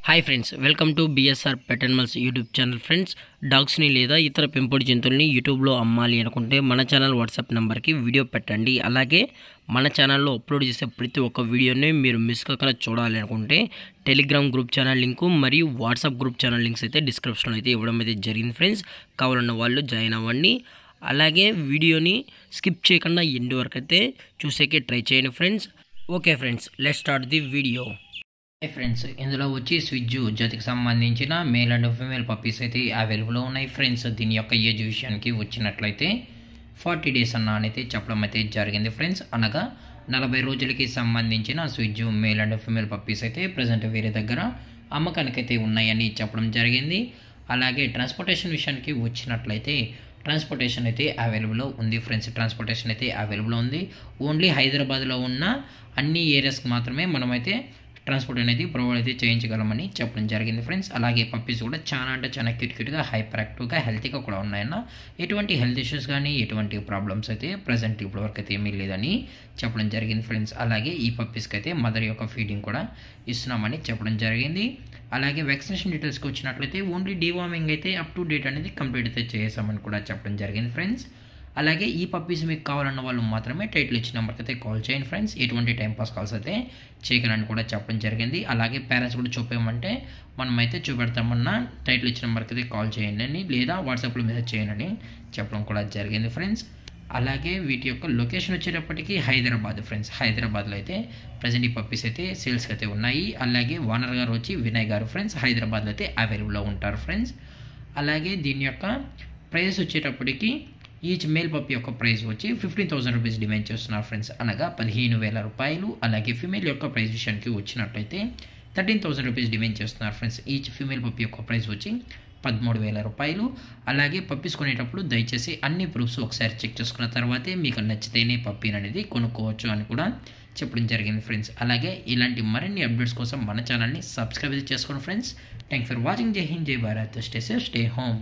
Hi friends, welcome to BSR pet animals YouTube channel. Friends, డాగ్స్ని లేదా ఇతర పెంపుడు జంతువుల్ని యూట్యూబ్లో అమ్మాలి అనుకుంటే మన ఛానల్ వాట్సాప్ నెంబర్కి వీడియో పెట్టండి. అలాగే మన ఛానల్లో అప్లోడ్ చేసే ప్రతి ఒక్క వీడియోని మీరు మిస్ కాకుండా చూడాలి అనుకుంటే టెలిగ్రామ్ గ్రూప్ ఛానల్ లింకు మరియు వాట్సాప్ గ్రూప్ ఛానల్ లింక్స్ అయితే డిస్క్రిప్షన్లో అయితే ఇవ్వడం అయితే జరిగింది ఫ్రెండ్స్. కావాలన్న వాళ్ళు జాయిన్ అవ్వండి. అలాగే వీడియోని స్కిప్ చేయకుండా ఎండ్ వరకు అయితే చూసేకే ట్రై చేయండి friends. Okay friends, let's start the video. Friends, ఇందులో వచ్చి స్విజ్జు జాతికి సంబంధించిన మేల్ అండ్ ఫీమేల్ పప్పీస్ అయితే అవైలబుల్లో ఉన్నాయి ఫ్రెండ్స్. దీని యొక్క ఏజ్ విషయానికి వచ్చినట్లయితే 40 days అయితే చెప్పడం అయితే జరిగింది ఫ్రెండ్స్. అనగా 40 రోజులకి సంబంధించిన స్విజ్జు మేల్ అండ్ ఫీమేల్ పప్పీస్ అయితే ప్రజెంట్ వేరే దగ్గర అమ్మకానికైతే ఉన్నాయని చెప్పడం జరిగింది. అలాగే ట్రాన్స్పోర్టేషన్ విషయానికి వచ్చినట్లయితే ట్రాన్స్పోర్టేషన్ అయితే అవైలబుల్లో ఉంది ఫ్రెండ్స్. ట్రాన్స్పోర్టేషన్ అయితే అవైలబుల్లో ఉంది. ఓన్లీ హైదరాబాద్లో ఉన్న అన్ని ఏరియాస్కి మాత్రమే మనమైతే ట్రాన్స్పోర్ట్ అనేది ప్రొవైడ్ అయితే చేయించగలమని చెప్పడం జరిగింది ఫ్రెండ్స్. అలాగే పప్పీస్ కూడా చాలా అంటే చాలా క్యూట్గా హైపర్ యాక్టివ్గా హెల్తీగా కూడా ఉన్నాయన్న. ఎటువంటి హెల్త్ ఇష్యూస్ కానీ ఎటువంటి ప్రాబ్లమ్స్ అయితే ప్రజెంట్ ఇప్పటివరకు అయితే ఏమీ లేదని చెప్పడం జరిగింది ఫ్రెండ్స్. అలాగే ఈ పప్పీస్కి అయితే మదర్ యొక్క ఫీడింగ్ కూడా ఇస్తున్నామని చెప్పడం జరిగింది. అలాగే వ్యాక్సినేషన్ డీటెయిల్స్కి వచ్చినట్లయితే ఓన్లీ డీవార్మింగ్ అయితే అప్ టు డేట్ అనేది కంప్లీట్ అయితే చేసామని కూడా చెప్పడం జరిగింది ఫ్రెండ్స్. అలాగే ఈ పప్పీస్ మీకు కావాలన్న వాళ్ళు మాత్రమే టైటిల్ ఇచ్చిన నెంబర్కి అయితే కాల్ చేయండి ఫ్రెండ్స్. ఎటువంటి టైంపాస్ కాల్స్ అయితే చేయగలని కూడా చెప్పడం జరిగింది. అలాగే పేరెంట్స్ కూడా చూపేయమంటే మనమైతే చూపెడతామన్న టైటిల్ ఇచ్చిన నెంబర్కి అయితే కాల్ చేయండి అని, లేదా వాట్సాప్లో మెసేజ్ చేయండి చెప్పడం కూడా జరిగింది ఫ్రెండ్స్. అలాగే వీటి యొక్క లొకేషన్ వచ్చేటప్పటికి హైదరాబాద్ ఫ్రెండ్స్. హైదరాబాద్లో అయితే ప్రజెంట్ ఈ పప్పీస్ అయితే సేల్స్కి అయితే ఉన్నాయి. అలాగే ఓనర్ గారు వచ్చి వినయ్ గారు ఫ్రెండ్స్ హైదరాబాద్లో అయితే అవైలబుల్లో ఉంటారు ఫ్రెండ్స్. అలాగే దీని యొక్క ప్రైస్ వచ్చేటప్పటికి ఈచ్ మేల్ పప్పీ యొక్క ప్రైస్ వచ్చి 15,000 రూపీస్ డిమాండ్ చేస్తున్నారు ఫ్రెండ్స్. అనగా 15,000 రూపాయలు. అలాగే ఫీమేల్ యొక్క ప్రైస్ విషయానికి వచ్చినట్లయితే 13,000 రూపీస్ డిమాండ్ చేస్తున్నారు ఫ్రెండ్స్. ఈచ్ ఫీమేల్ పప్పీ యొక్క ప్రైస్ వచ్చి 13,000 రూపాయలు. అలాగే పప్పీస్ కొనేటప్పుడు దయచేసి అన్ని ప్రూఫ్స్ ఒకసారి చెక్ చేసుకున్న తర్వాతే మీకు నచ్చితేనే పప్పీని అనేది కొనుక్కోవచ్చు అని కూడా చెప్పడం జరిగింది ఫ్రెండ్స్. అలాగే ఇలాంటి మరిన్ని అప్డేట్స్ కోసం మన ఛానల్ని సబ్స్క్రైబ్ చేసుకోండి ఫ్రెండ్స్. Thank for watching. జై హింద్, జై Bharat. Stay safe, stay home.